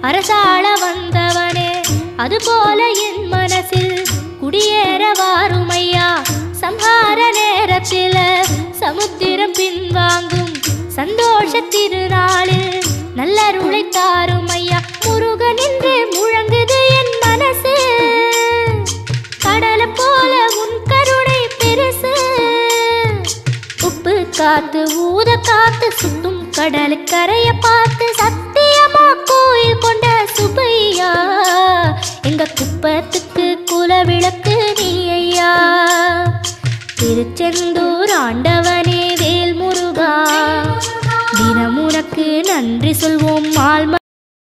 அரசாள வந்தவனே, அதுபோல என் மனசில் குடியேற வாருமையா. சம்ஹார நேரத்தில் சமுத்திரம் பின்வாங்கும் சந்தோஷ திருநாளில் நல்லருளை தாருமையா. முருகன் என்று முழங்குது என் மனசு, கடலை போல உன் கருணை பெருசு. உப்பு காத்து ஊத காத்து சுத்தும் கடலு கரைய பார்த்து சத்தியமா கோயில் கொண்ட சுப்பையா. எங்க குப்பத்துக்கு குலவிளக்கு நீ ஐயா. திருச்செந்தூர் ஆண்டவனே வேல் முருகா, தினம் உனக்கு நன்றி சொல்வோம்.